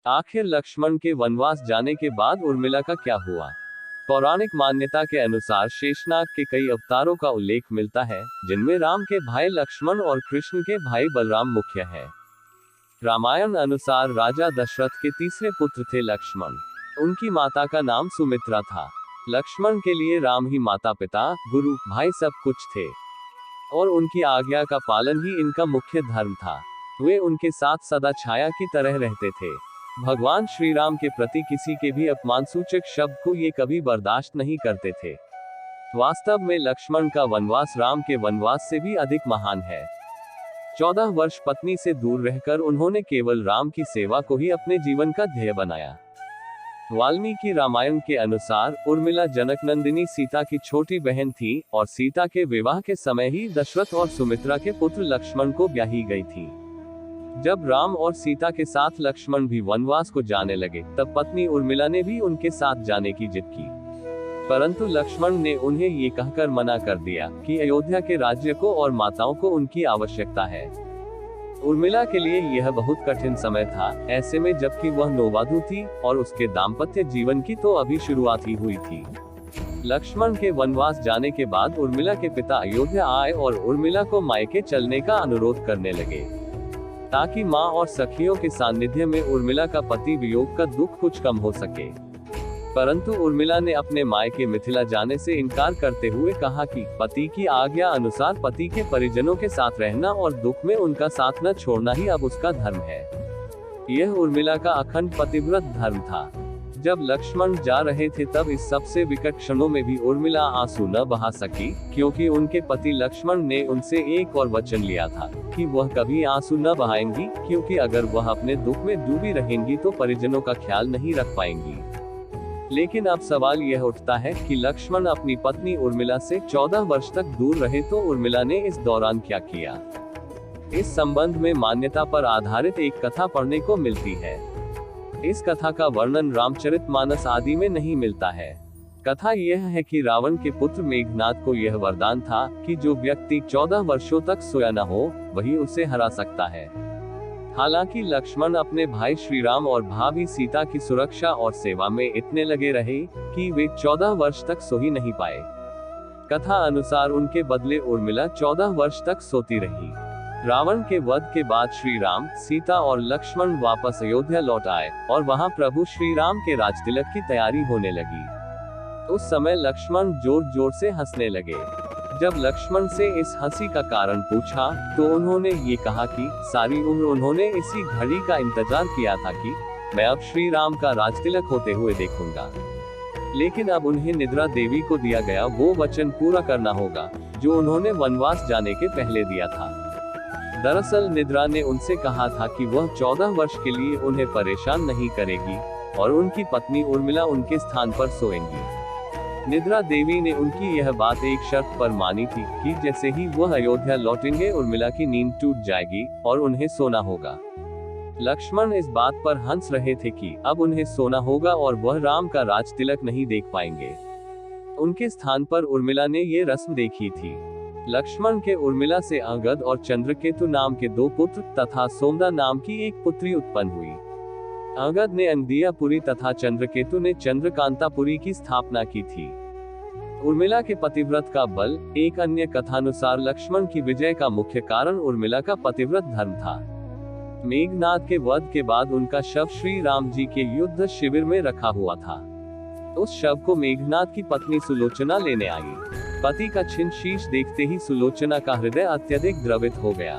आखिर लक्ष्मण के वनवास जाने के बाद उर्मिला का क्या हुआ? पौराणिक मान्यता के अनुसार शेषनाग के कई अवतारों का उल्लेख मिलता है, जिनमें राम के भाई लक्ष्मण और कृष्ण के भाई बलराम मुख्य है। रामायण अनुसार राजा दशरथ के तीसरे पुत्र थे लक्ष्मण। उनकी माता का नाम सुमित्रा था। लक्ष्मण के लिए राम ही माता पिता, गुरु, भाई सब कुछ थे और उनकी आज्ञा का पालन ही इनका मुख्य धर्म था। वे उनके साथ सदा छाया की तरह रहते थे। भगवान श्री राम के प्रति किसी के भी अपमानसूचक शब्द को ये कभी बर्दाश्त नहीं करते थे। वास्तव में लक्ष्मण का वनवास राम के वनवास से भी अधिक महान है। 14 वर्ष पत्नी से दूर रहकर उन्होंने केवल राम की सेवा को ही अपने जीवन का ध्येय बनाया। वाल्मीकि रामायण के अनुसार उर्मिला जनकनंदिनी सीता की छोटी बहन थी और सीता के विवाह के समय ही दशरथ और सुमित्रा के पुत्र लक्ष्मण को ब्याही गई थी। जब राम और सीता के साथ लक्ष्मण भी वनवास को जाने लगे, तब पत्नी उर्मिला ने भी उनके साथ जाने की जिद की, परंतु लक्ष्मण ने उन्हें ये कहकर मना कर दिया कि अयोध्या के राज्य को और माताओं को उनकी आवश्यकता है। उर्मिला के लिए यह बहुत कठिन समय था, ऐसे में जबकि वह नववधू थी और उसके दाम्पत्य जीवन की तो अभी शुरुआत ही हुई थी। लक्ष्मण के वनवास जाने के बाद उर्मिला के पिता अयोध्या आए और उर्मिला को मायके चलने का अनुरोध करने लगे, ताकि माँ और सखियों के सानिध्य में उर्मिला का पति वियोग का दुख कुछ कम हो सके। परंतु उर्मिला ने अपने मायके मिथिला जाने से इनकार करते हुए कहा कि पति की आज्ञा अनुसार पति के परिजनों के साथ रहना और दुख में उनका साथ न छोड़ना ही अब उसका धर्म है। यह उर्मिला का अखंड पतिव्रत धर्म था। जब लक्ष्मण जा रहे थे तब इस सबसे विकट क्षणों में भी उर्मिला आंसू न बहा सकी, क्योंकि उनके पति लक्ष्मण ने उनसे एक और वचन लिया था कि वह कभी आंसू न बहाएंगी, क्योंकि अगर वह अपने दुख में डूबी रहेंगी तो परिजनों का ख्याल नहीं रख पाएंगी। लेकिन अब सवाल यह उठता है कि लक्ष्मण अपनी पत्नी उर्मिला से 14 वर्ष तक दूर रहे तो उर्मिला ने इस दौरान क्या किया? इस संबंध में मान्यता पर आधारित एक कथा पढ़ने को मिलती है। इस कथा का वर्णन रामचरितमानस आदि में नहीं मिलता है। कथा यह है कि रावण के पुत्र मेघनाद को यह वरदान था कि जो व्यक्ति 14 वर्षों तक सोया न हो, वही उसे हरा सकता है। हालांकि लक्ष्मण अपने भाई श्री राम और भाभी सीता की सुरक्षा और सेवा में इतने लगे रहे कि वे 14 वर्ष तक सो ही नहीं पाए। कथा अनुसार उनके बदले उर्मिला 14 वर्ष तक सोती रही। रावण के वध के बाद श्री राम, सीता और लक्ष्मण वापस अयोध्या लौट आए और वहां प्रभु श्री राम के राजतिलक की तैयारी होने लगी। उस समय लक्ष्मण जोर जोर से हंसने लगे। जब लक्ष्मण से इस हंसी का कारण पूछा तो उन्होंने ये कहा कि सारी उम्र उन्होंने इसी घड़ी का इंतजार किया था कि मैं अब श्री राम का राजतिलक होते हुए देखूंगा। लेकिन अब उन्हें निद्रा देवी को दिया गया वो वचन पूरा करना होगा जो उन्होंने वनवास जाने के पहले दिया था। दरअसल निद्रा ने उनसे कहा था कि वह 14 वर्ष के लिए उन्हें परेशान नहीं करेगी और उनकी पत्नी उर्मिला उनके स्थान पर सोएंगी। निद्रा देवी ने उनकी यह बात एक शर्त पर मानी थी कि जैसे ही वह अयोध्या लौटेंगे उर्मिला की नींद टूट जाएगी और उन्हें सोना होगा। लक्ष्मण इस बात पर हंस रहे थे कि अब उन्हें सोना होगा और वह राम का राजतिलक नहीं देख पाएंगे। उनके स्थान पर उर्मिला ने ये रस्म देखी थी। लक्ष्मण के उर्मिला से अंगद और चंद्रकेतु नाम के 2 पुत्र तथा सोमदा नाम की एक पुत्री उत्पन्न हुई। अंगद ने अंगदियापुरी तथा चंद्रकेतु ने चंद्रकांतापुरी की स्थापना की थी। उर्मिला के पतिव्रत का बल। एक अन्य कथानुसार लक्ष्मण की विजय का मुख्य कारण उर्मिला का पतिव्रत धर्म था। मेघनाद के वध के बाद उनका शव श्री राम जी के युद्ध शिविर में रखा हुआ था। उस शव को मेघनाद की पत्नी सुलोचना लेने आई। पति का छिन्न शीश देखते ही सुलोचना का हृदय अत्यधिक द्रवित हो गया।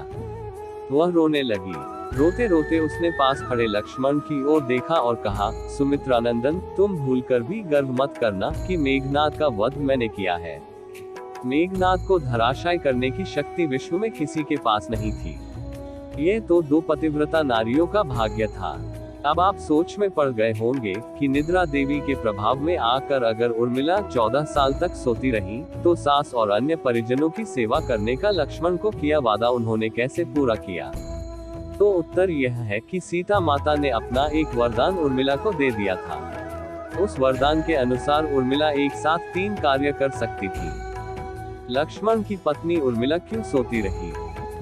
वह रोने लगी। रोते रोते उसने पास खड़े लक्ष्मण की ओर देखा और कहा, सुमित्रानंदन, तुम भूलकर भी गर्व मत करना कि मेघनाद का वध मैंने किया है। मेघनाद को धराशायी करने की शक्ति विश्व में किसी के पास नहीं थी। ये तो 2 पतिव्रता नारियों का भाग्य था। अब आप सोच में पड़ गए होंगे कि निद्रा देवी के प्रभाव में आकर अगर उर्मिला 14 साल तक सोती रही तो सास और अन्य परिजनों की सेवा करने का लक्ष्मण को किया वादा उन्होंने कैसे पूरा किया? तो उत्तर यह है कि सीता माता ने अपना एक वरदान उर्मिला को दे दिया था। उस वरदान के अनुसार उर्मिला एक साथ 3 कार्य कर सकती थी। लक्ष्मण की पत्नी उर्मिला क्यों सोती रही?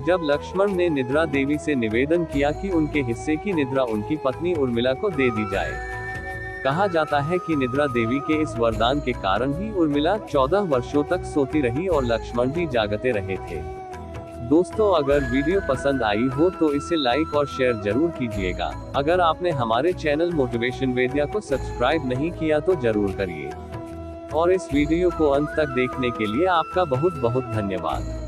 जब लक्ष्मण ने निद्रा देवी से निवेदन किया कि उनके हिस्से की निद्रा उनकी पत्नी उर्मिला को दे दी जाए। कहा जाता है कि निद्रा देवी के इस वरदान के कारण ही उर्मिला 14 वर्षों तक सोती रही और लक्ष्मण भी जागते रहे थे। दोस्तों, अगर वीडियो पसंद आई हो तो इसे लाइक और शेयर जरूर कीजिएगा। अगर आपने हमारे चैनल मोटिवेशन वेद्या को सब्सक्राइब नहीं किया तो जरूर करिए। और इस वीडियो को अंत तक देखने के लिए आपका बहुत बहुत धन्यवाद।